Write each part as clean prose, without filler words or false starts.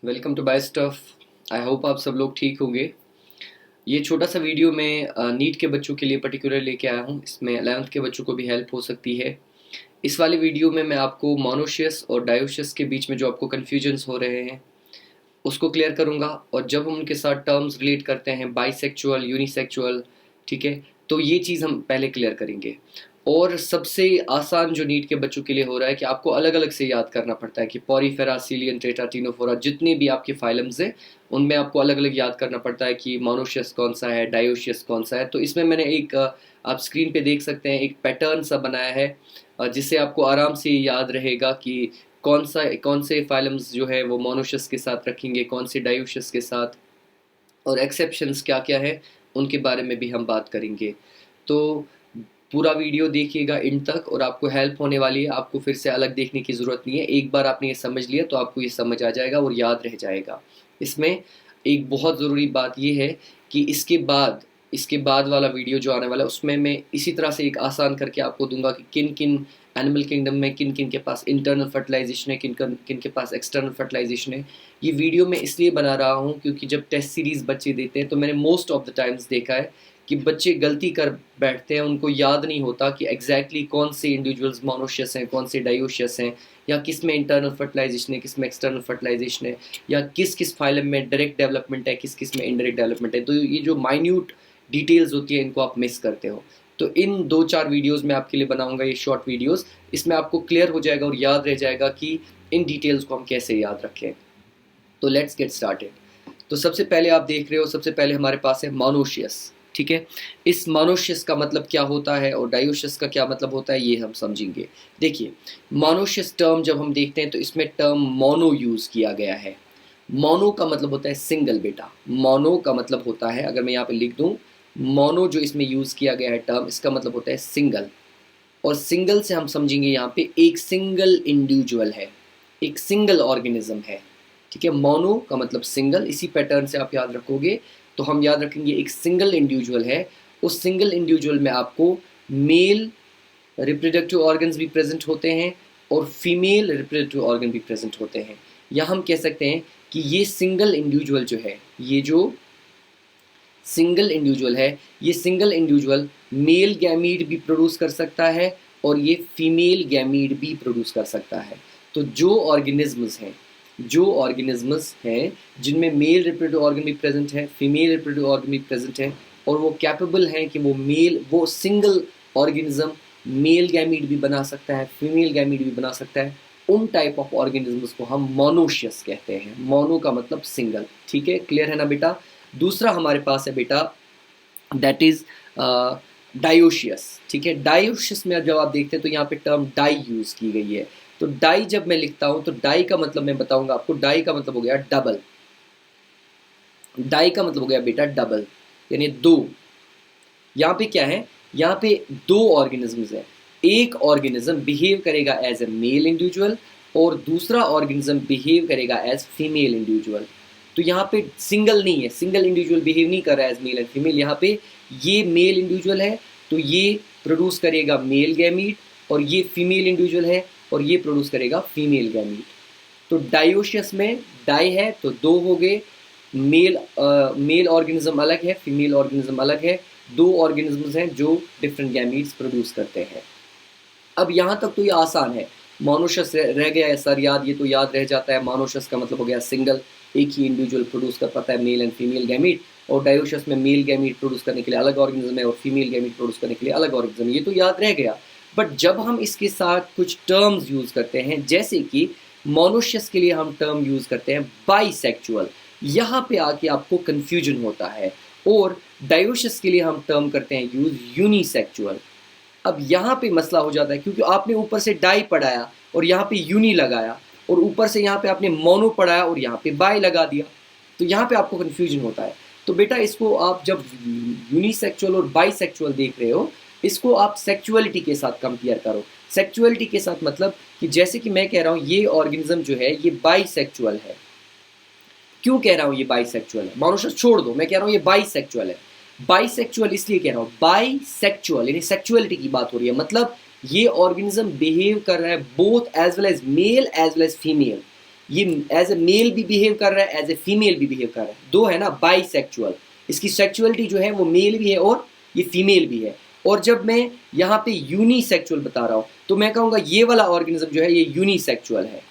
Welcome to buy stuff. I hope आप सब लोग ठीक होंगे। ये छोटा सा वीडियो मैं नीट के बच्चों के लिए पर्टिकुलर लेके आया हूँ। इसमें 11th के बच्चों को भी हेल्प हो सकती है। इस वाले वीडियो में मैं आपको मोनोशियस और डायोशियस के बीच में जो आपको कन्फ्यूजन्स हो रहे हैं उसको क्लियर करूँगा। और जब हम उनके साथ टर्म्स रिलेट करते हैं बाइसेक्चुअल, यूनिसेक्चुअल, ठीक है, तो ये चीज़ हम पहले क्लियर करेंगे। और सबसे आसान जो नीट के बच्चों के लिए हो रहा है कि आपको अलग अलग से याद करना पड़ता है कि पॉरीफेरा, सीलियन, टेट्रा, टिनोफोरा, जितने भी आपके फाइलम्स हैं उनमें आपको अलग अलग याद करना पड़ता है कि मोनोशियस कौन सा है, डायोशियस कौन सा है। तो इसमें मैंने एक आप स्क्रीन पे देख सकते हैं एक पैटर्न सा बनाया है जिससे आपको आराम से याद रहेगा कि कौन से फाइलम्स जो है वो मोनोशियस के साथ रखेंगे, कौन से डायोशियस के साथ, और एक्सेप्शंस क्या क्या है उनके बारे में भी हम बात करेंगे। तो पूरा वीडियो देखिएगा इन तक और आपको हेल्प होने वाली है। आपको फिर से अलग देखने की ज़रूरत नहीं है। एक बार आपने ये समझ लिया तो आपको ये समझ आ जाएगा और याद रह जाएगा। इसमें एक बहुत ज़रूरी बात ये है कि इसके बाद वाला वीडियो जो आने वाला है उसमें मैं इसी तरह से एक आसान करके आपको दूंगा कि किन किन एनिमल किंगडम में किन किन के पास इंटरनल फर्टिलाइजेशन है, किन किन के पास एक्सटर्नल फर्टिलाइजेशन है। ये वीडियो मैं इसलिए बना रहा हूँ क्योंकि जब टेस्ट सीरीज़ बच्चे देते हैं तो मैंने मोस्ट ऑफ द टाइम्स देखा है कि बच्चे गलती कर बैठते हैं। उनको याद नहीं होता कि एग्जैक्टली कौन से इंडिविजुअल्स मोनोशियस हैं, कौन से डायोशियस हैं, या किस में इंटरनल फर्टिलाइजेशन है, किस में एक्सटर्नल फर्टिलाइजेशन है, या किस किस फाइलम में डायरेक्ट डेवलपमेंट है, किस किस में इनडायरेक्ट डेवलपमेंट है। तो ये जो माइन्यूट डिटेल्स होती है इनको आप मिस करते हो। तो इन 2-4 वीडियोस मैं आपके लिए बनाऊंगा, ये शॉर्ट वीडियोस। इसमें आपको क्लियर हो जाएगा और याद रह जाएगा कि इन डिटेल्स को हम कैसे याद रखें। तो लेट्स गेट स्टार्टेड। तो सबसे पहले आप देख रहे हो, सबसे पहले हमारे पास है मोनोशियस, ठीक है। इस मोनोशियस का मतलब क्या होता है और डायोशियस का क्या मतलब होता है ये हम समझेंगे। देखिए, मोनोशियस टर्म जब हम देखते हैं तो इसमें टर्म मोनो यूज़ किया गया है। मोनो का मतलब होता है सिंगल बेटा। मोनो का मतलब होता है, अगर मैं यहाँ पे लिख दूँ, मोनो जो इसमें यूज़ किया गया है टर्म, इसका मतलब होता है सिंगल। और सिंगल से हम समझेंगे यहाँ पे एक सिंगल इंडिविजुअल है, एक सिंगल ऑर्गेनिज्म है, ठीक है। मोनो का मतलब सिंगल। इसी पैटर्न से आप याद रखोगे तो हम याद रखेंगे एक सिंगल इंडिविजुअल है। उस सिंगल इंडिविजुअल में आपको मेल रिप्रोडक्टिव ऑर्गन्स भी प्रेजेंट होते हैं और फीमेल रिप्रोडक्टिव ऑर्गन भी प्रेजेंट होते हैं। या हम कह सकते हैं कि ये सिंगल इंडिविजुअल जो है, ये जो सिंगल इंडिविजुअल है, ये सिंगल इंडिविजुअल मेल गैमीट भी प्रोड्यूस कर सकता है और ये फीमेल गैमीट भी प्रोड्यूस कर सकता है। तो जो ऑर्गेनिज्म्स हैं जिनमें मेल रिप्रोडक्टिव ऑर्गन भी प्रेजेंट है, फीमेल रिप्रोडक्टिव ऑर्गन भी प्रेजेंट है, और वो कैपेबल हैं कि वो सिंगल ऑर्गेनिज्म मेल गैमीट भी बना सकता है, फीमेल गैमीट भी बना सकता है, उन टाइप ऑफ ऑर्गेनिजम्स को हम मोनोशियस कहते हैं। मोनो का मतलब सिंगल, ठीक है। क्लियर है ना बेटा। दूसरा हमारे पास है बेटा दैट इज डायोशियस, ठीक है। डायोशियस में जब आप देखते हैं तो यहाँ पे टर्म डाई यूज की गई है। तो डाई जब मैं लिखता हूं तो डाई का मतलब मैं बताऊंगा आपको। डाई का मतलब हो गया डबल। डाई का मतलब हो गया बेटा डबल, यानी दो। यहाँ पे क्या है, यहाँ पे दो ऑर्गेनिजम्स है। एक ऑर्गेनिज्म बिहेव करेगा एज ए मेल इंडिविजुअल और दूसरा ऑर्गेनिज्म बिहेव करेगा एज फीमेल इंडिविजुअल। तो यहाँ पे सिंगल नहीं है, सिंगल इंडिविजुअल बिहेव नहीं कर रहा है एज मेल एंड फीमेल। यहाँ पे ये मेल इंडिविजुअल है तो ये प्रोड्यूस करेगा मेल गैमीट, और ये फीमेल इंडिविजुअल है और ये प्रोड्यूस करेगा फीमेल गैमीट। तो डायोशियस में डाई है तो दो हो गए, मेल ऑर्गेनिज्म अलग है, फीमेल ऑर्गेनिज्म अलग है, दो ऑर्गेनिजम्स हैं जो डिफरेंट गैमीट्स प्रोड्यूस करते हैं। अब यहाँ तक तो ये आसान है। मोनोशियस रह गया है सर याद, ये तो याद रह जाता है। मोनोशियस का मतलब हो गया सिंगल, एक ही इंडिविजुअल प्रोड्यूस कर पाता है मेल एंड फीमेल गैमीट, और डायोशियस में मेल गैमीट प्रोड्यूस करने के लिए अलग ऑर्गेनिज्म है और फीमेल गैमीट प्रोड्यूस करने के लिए अलग ऑर्गेनिज्म, ये तो याद रह गया। बट जब हम इसके साथ कुछ टर्म्स यूज करते हैं, जैसे कि मोनोशियस के लिए हम टर्म यूज करते हैं बाइसेक्चुअल, यहाँ पे आके आपको कंफ्यूजन होता है। और डायोशियस के लिए हम टर्म करते हैं यूज यूनिसेक्चुअल। अब यहाँ पे मसला हो जाता है क्योंकि आपने ऊपर से डाई पढ़ाया और यहाँ पे यूनी लगाया, और ऊपर से यहाँ पे आपने मोनो पढ़ाया और यहाँ पे बाई लगा दिया, तो यहाँ पे आपको कंफ्यूजन होता है। तो बेटा इसको आप जब यूनिसेक्चुअल और बाइसेक्चुअल देख रहे हो, इसको आप सेक्चुअलिटी के साथ कंपेयर करो। सेक्चुअलिटी के साथ मतलब कि जैसे कि मैं कह रहा हूँ ये ऑर्गेनिज्म जो है ये बाइसेक्चुअल है। क्यों कह रहा हूँ ये बाइसेक्चुअल है, मोनोशियस छोड़ दो, मैं कह रहा हूँ ये बाइसेक्चुअल है। बाइसेक्चुअल इसलिए कह रहा हूँ, बाइसेक्चुअल यानी सेक्चुअलिटी की बात हो रही है, मतलब ये ऑर्गेनिज्म बिहेव कर रहा है both as well as male as well as female. ये एज ए मेल भी बिहेव कर रहा है, एज ए फीमेल भी बिहेव कर रहा है, दो है ना, बाइसेक्चुअल, इसकी सेक्चुअलिटी जो है वो मेल भी है और ये फीमेल भी है। और जब मैं यहाँ पे यूनिसेक्चुअल बता रहा हूँ तो मैं कहूँगा ये वाला ऑर्गेनिज्म जो है ये यूनिसेक्चुअल है,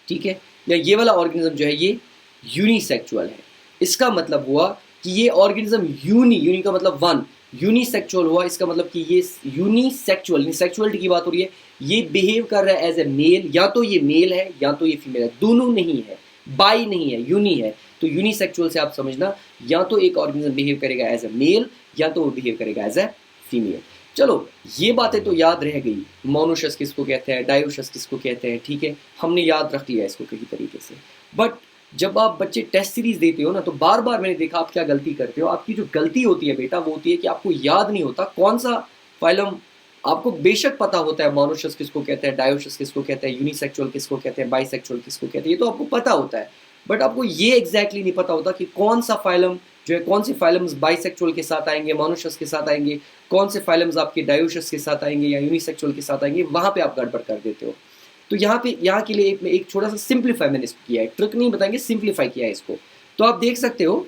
ठीक है, या ये वाला ऑर्गेनिज्म जो है ये यूनिसेक्चुअल है। इसका मतलब हुआ कि ये ऑर्गेनिज्म यूनी का मतलब वन, यूनिसेक्चुअल हुआ, इसका मतलब कि ये यूनिसेक्चुअल, सेक्चुअलिटी की बात हो रही है, ये बिहेव कर रहा है एज ए मेल, या तो ये मेल है या तो ये फीमेल है, दोनों नहीं है, बाई नहीं है, यूनी है। तो यूनिसेक्चुअल से आप समझना या तो एक ऑर्गेनिज्म बिहेव करेगा एज ए मेल या तो वो बिहेव करेगा एज ए फीमेल। चलो ये बातें तो याद रह गई, मोनोशस किसको कहते हैं, डायोशस किसको कहते हैं, ठीक है, हमने याद रख लिया इसको कई तरीके से। बट जब आप बच्चे टेस्ट सीरीज देते हो ना तो बार बार मैंने देखा आप क्या गलती करते हो, आपकी जो गलती होती है बेटा वो होती है कि आपको याद नहीं होता कौन सा फाइलम, आपको बेशक पता होता है मोनोशस किसको कहते हैं, डायोशस किसको कहते हैं, यूनिसेक्चुअल किसको कहते हैं, बाइसेक्चुअल किसको कहते हैं, ये तो आपको पता होता है, बट आपको ये एग्जैक्टली नहीं पता होता कि कौन सा फाइलम जो है, कौन से फाइलम्स बाइसेक्चुअल के साथ आएंगे, मोनोशस के साथ आएंगे, कौन से फाइलम्स आपके डायोशस के साथ आएंगे या यूनिसेक्चुअल के साथ आएंगे, वहां पे आप गड़बड़ कर देते हो। तो यहाँ के लिए एक छोटा सा सिंप्लीफाई मैंने इसको किया है, ट्रिक नहीं बताएंगे, सिंप्लीफाई किया है इसको। तो आप देख सकते हो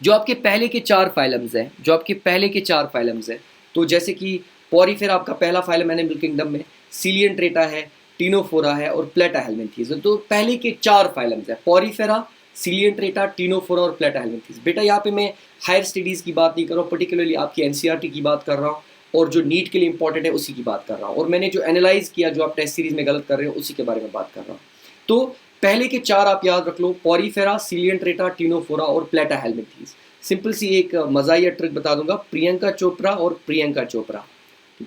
जो आपके पहले के चार फाइलम्स हैं, जो आपके पहले के चार फाइलम्स हैं, तो जैसे कि पॉरीफेरा आपका पहला फाइलम एनिमल किंगडम में, सीलियंट्रेटा है, टीनोफोरा है और प्लेटाहेल्मिन्थीज। तो पहले के चार फाइलम्स हैं, पॉरीफेरा, सीलियंट्रेटा, टीनोफोरा और प्लेटाहेल्मिन्थीज। बेटा यहाँ पे मैं हायर स्टडीज़ की बात नहीं कर रहा हूँ, पर्टिकुलरली आपकी एनसीईआरटी की बात कर रहा हूँ और जो नीट के लिए इंपॉर्टेंट है उसी की बात कर रहा हूँ, और मैंने जो एनालाइज किया जो आप टेस्ट सीरीज में गलत कर रहे हो उसी के बारे में बात कर रहा हूँ। तो पहले के चार आप याद रख लो, पॉरीफेरा, सीलियंट्रेटा, टीनोफोरा और प्लेटाहेल्मिन्थीज। सिंपल सी एक मज़ाहिया ट्रिक बता दूंगा, प्रियंका चोपड़ा और प्रियंका चोपड़ा,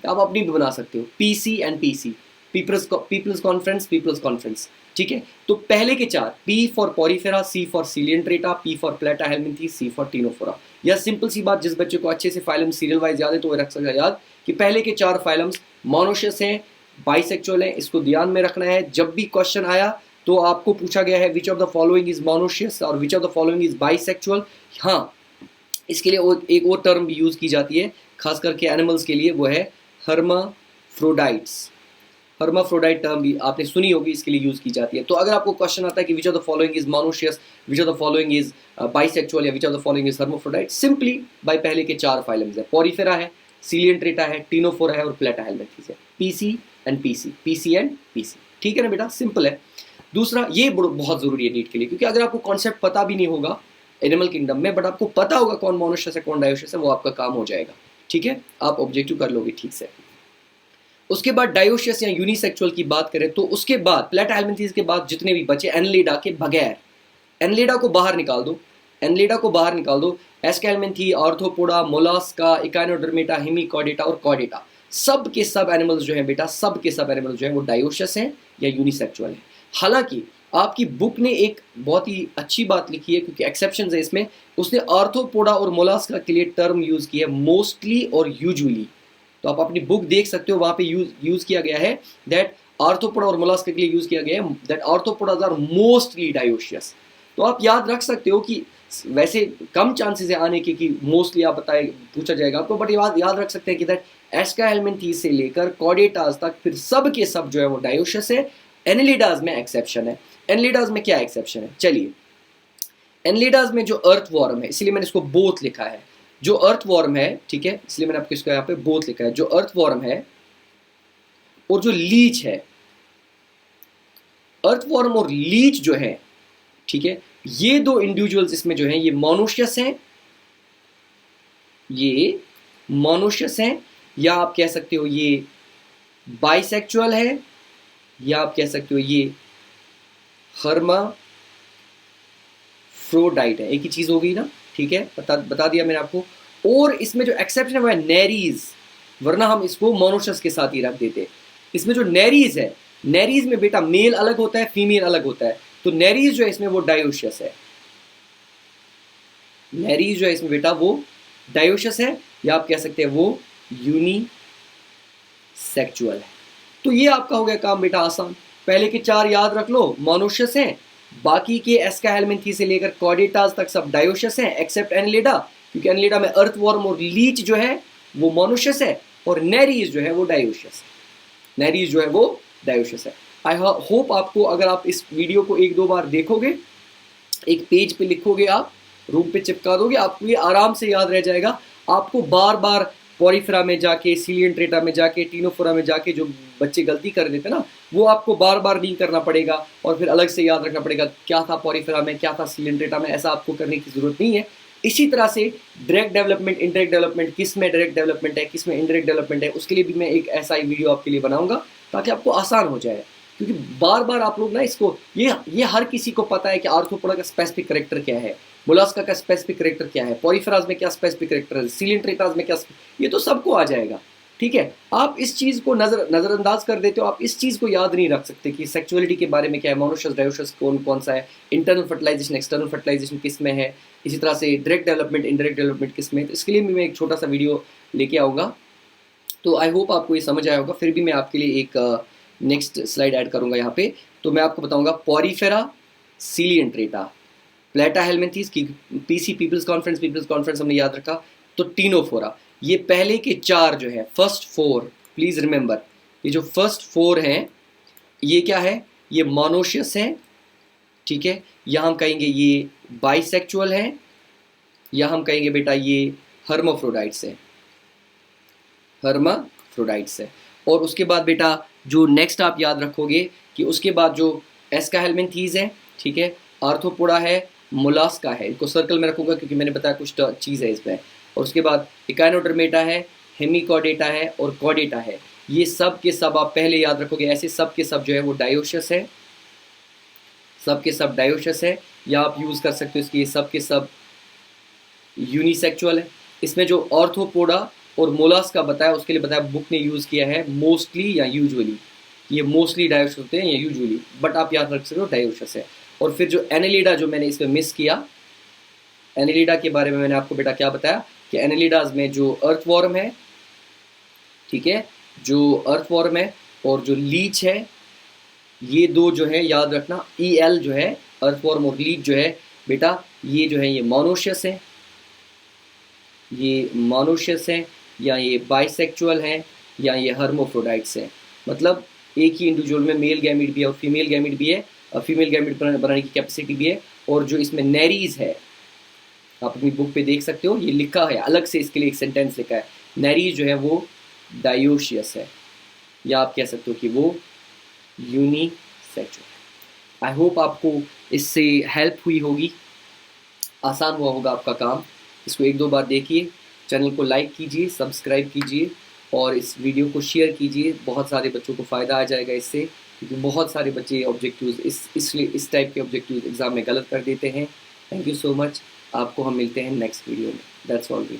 आप अपनी भी बना सकते हो, PC and PC, peoples conference, ठीक है। तो पहले के चार, P for Porifera, C for Coelenterata, P for Platyhelminthes, C for Ctenophora. या सिंपल सी बात, जिस बच्चे को अच्छे से फाइलम सीरियल वाइज याद है तो वो रख सकता याद कि पहले के चार फाइलम्स मोनोशस हैं, बाइसेक्चुअल हैं, इसको ध्यान में रखना है। जब भी क्वेश्चन आया तो आपको पूछा गया है which of the following is monoecious or which of the following is bisexual, हाँ इसके लिए एक और टर्म भी यूज की जाती है खास करके एनिमल्स के लिए, वो है हर्माफ्रोडाइट्स। हर्माफ्रोडाइट टर्म भी आपने सुनी होगी, इसके लिए यूज की जाती है। तो अगर आपको क्वेश्चन आता है कि which of the following is monoecious, which of the following is bisexual या which of the following is hermaphrodite, simply by पहले के चार फाइलम्स है, पॉरीफेरा है, सीलियंट्रेटा है, टीनोफोरा है और प्लेटाहेल्मिन्थीज है, PC and PC, PC and PC, ठीक है ना बेटा, सिंपल है। दूसरा ये बहुत जरूरी है नीट के लिए, क्योंकि अगर आपको कॉन्सेप्ट पता भी नहीं होगा एनिमल किंगडम में बट आपको पता होगा कौन मोनोशस है कौन डायोशस है, वो आपका काम हो जाएगा, ठीक है, आप ऑब्जेक्टिव कर लोगे ठीक से। उसके बाद डायोशस या यूनिसेक्चुअल की बात करें तो उसके बाद प्लेटाहेल्मिन्थीज के बाद जितने भी बचे एनलेडा के बगैर, एनलेडा को बाहर निकाल दो, एनलेडा को बाहर निकाल दो, एस्केल्मिन्थी, आर्थ्रोपोडा, मोलास्का, इकाइनोडर्मेटा, हेमिकॉर्डेटा और कॉर्डेटा, सब के सब एनिमल्स जो हैं बेटा, सब के सब एनिमल्स जो हैं वो डायोशस हैं या यूनिसेक्चुअल हैं। हालांकि आपकी बुक ने एक बहुत ही अच्छी बात लिखी है, क्योंकि एक्सेप्शंस है इसमें, उसने आर्थ्रोपोडा और मोलास्का के लिए टर्म यूज की है मोस्टली और यूजुअली। तो आप अपनी बुक देख सकते हो, वहां पे यूज किया गया है दैट आर्थ्रोपोडा और मोलास्का के लिए यूज किया गया है दैट आर्थ्रोपोडास आर मोस्टली डायोशियस। तो आप याद रख सकते हो कि वैसे कम चांसेस है आने के कि मोस्टली आप बताए पूछा जाएगा आपको, बट याद रख सकते हैं कि दैट एस्केल्मिन्थीज से लेकर कॉर्डेटास तक फिर सब के सब जो है वो डायोशियस है। एनलिडाज में एक्सेप्शन है। एनलिडाज में क्या एक्सेप्शन है, चलिए, एनलिडाज में जो अर्थवॉर्म है, इसलिए मैंने इसको बोथ लिखा है, जो अर्थवॉर्म है, ठीक है, इसलिए मैंने आपको इसको यहाँ पे बोथ लिखा है, जो अर्थवॉर्म है और जो लीच है, अर्थवॉर्म और लीच जो है, ठीक है, ये दो इंडिविजुअल्स इसमें जो हैं ये मोनोशियस हैं, ये मोनोशियस हैं, या आप कह सकते हो ये बाइसेक्चुअल है, या आप कह सकते हो ये हर्माफ्रोडाइट है, एक ही चीज हो गई ना, ठीक है, बता दिया मैंने आपको। और इसमें जो एक्सेप्शन है वो है नेरीज, वरना हम इसको मोनोशस के साथ ही रख देते। इसमें जो नेरीज है, नेरीज में बेटा मेल अलग होता है, फीमेल अलग होता है, तो नेरीज जो है इसमें वो डायोशियस है, नेरीज जो है इसमें बेटा वो डायोशियस है, या आप कह सकते हैं वो यूनिसेक्चुअल है। तो ये आपका हो गया काम बेटा आसान, पहले के चार याद रख लो, मोनोशियस हैं, बाकी के एस्केल्मिन्थी से लेकर कॉर्डेटास तक सब डायोशियस हैं एक्सेप्ट एनलिडा, क्योंकि एनलिडा में अर्थवॉर्म और लीच जो है वो मोनोशियस है और नेरीज जो है वो डायोशियस है, नेरीज जो है वो डायोशियस है। आई होप आपको, अगर आप इस वीडियो को 1-2 बार देखोगे, एक पेज पे लिखोगे, आप रूम पे चिपका दोगे, आपको ये आराम से याद रह जाएगा। आपको बार बार पॉरीफेरा में जाके, सीलियन ट्रेटा में जाके, टीनोफोरा में जाके जो बच्चे गलती कर देते ना, वो आपको बार बार नहीं करना पड़ेगा और फिर अलग से याद रखना पड़ेगा क्या था पॉरीफेरा में, क्या था सीलियन ट्रेटा में। ऐसा आपको करने की जरूरत नहीं है। इसी तरह से डायरेक्ट डेवलपमेंट, इनडायरेक्ट डेवलपमेंट, किस में डायरेक्ट डेवलपमेंट है, किस में इनडायरेक्ट डेवलपमेंट है, उसके लिए भी मैं एक ऐसा ही वीडियो आपके लिए बनाऊंगा ताकि आपको आसान हो जाए। क्योंकि बार बार आप लोग ना इसको, ये हर किसी को पता है कि आर्थ्रोपोडा का स्पेसिफिक करेक्टर क्या है, मोलास्का का स्पेसिफिक करेक्टर क्या है, पॉरीफेराज में क्या स्पेसिफिक करेक्टर है, सीलियन ट्रेटाज में क्या, ये तो सबको आ जाएगा। ठीक है, आप इस चीज़ को नज़रअंदाज कर देते हो, आप इस चीज़ को याद नहीं रख सकते कि सेक्सुअलिटी के बारे में क्या है, मोनोशस डायोशस कौन सा है, इंटरनल फर्टिलाइजेशन एक्सटर्नल फर्टिलाइजेशन किस में है, इसी तरह से डायरेक्ट डेवलपमेंट इनडायरेक्ट डेवलपमेंट किस में है। तो इसके लिए भी मैं एक छोटा सा वीडियो लेके आऊँगा। तो आई होप आपको ये समझ आया होगा। फिर भी मैं आपके लिए एक नेक्स्ट स्लाइड ऐड करूँगा यहाँ पे। तो मैं आपको बताऊँगा पॉरीफेरा, सीलियन ट्रेटा, प्लेटा हेलमिंथीज की पीसी पीपल्स कॉन्फ्रेंस हमने याद रखा, तो टीनोफोरा। ये पहले के 4 जो है, फर्स्ट 4, प्लीज रिमेंबर, ये जो फर्स्ट 4 हैं ये क्या है, ये मोनोशियस हैं। ठीक है, या हम कहेंगे ये बाइसेक्चुअल हैं, या हम कहेंगे बेटा ये हर्माफ्रोडाइट्स है, हर्माफ्रोडाइट्स है। और उसके बाद बेटा जो नेक्स्ट आप याद रखोगे कि उसके बाद जो एस्काहेलमिंथीज है, ठीक है, आर्थ्रोपोडा है, मोलास्का है, इनको सर्कल में रखूंगा क्योंकि मैंने बताया कुछ चीज़ है इसमें। और उसके बाद इकाइनोडर्मेटा है, हेमिकॉर्डेटा है और कॉर्डेटा है। ये सब के सब आप पहले याद रखोगे, ऐसे सब के सब जो है वो डायोशस है, सब के सब डायोशस है, या आप यूज़ कर सकते हो इसकी, सब के सब यूनिसेक्चुअल है। इसमें जो ऑर्थोपोडा और मोलास्का बताया, उसके लिए बताया बुक ने यूज़ किया है मोस्टली या यूजुअली, ये मोस्टली डायोशस होते हैं या यूजुअली, बट आप याद रख सकते हो डायोशस है। और फिर जो एनेलिडा जो मैंने इसमें मिस किया, एनेलिडा के बारे में मैंने आपको बेटा क्या बताया कि एनेलिडाज में जो अर्थवॉर्म है, ठीक है, जो अर्थवॉर्म है और जो लीच है, ये दो जो है याद रखना, EL जो है अर्थवॉर्म और लीच जो है बेटा, ये जो है ये मोनोशियस है, ये मोनोशियस है, या ये बाइसेक्चुअल है, या ये हर्माफ्रोडाइट्स है। मतलब एक ही इंडिविजुअल में मेल गैमिट भी है और फीमेल गैमिट भी है, और फीमेल गैमिट बनाने की कैपेसिटी भी है। और जो इसमें नेरीज है, आप अपनी बुक पे देख सकते हो, ये लिखा है अलग से, इसके लिए एक सेंटेंस लिखा है, नेरीज जो है वो डायोशियस है, या आप कह सकते हो कि वो यूनिसेक्सुअल। आई होप आपको इससे हेल्प हुई होगी, आसान हुआ होगा आपका काम। इसको 1-2 बार देखिए, चैनल को लाइक कीजिए, सब्सक्राइब कीजिए और इस वीडियो को शेयर कीजिए। बहुत सारे बच्चों को फ़ायदा आ जाएगा इससे, क्योंकि बहुत सारे बच्चे ऑब्जेक्टिव्स इस टाइप के ऑब्जेक्टिव्स एग्ज़ाम में गलत कर देते हैं। Thank you so much. आपको हम मिलते हैं नेक्स्ट वीडियो में। That's all we.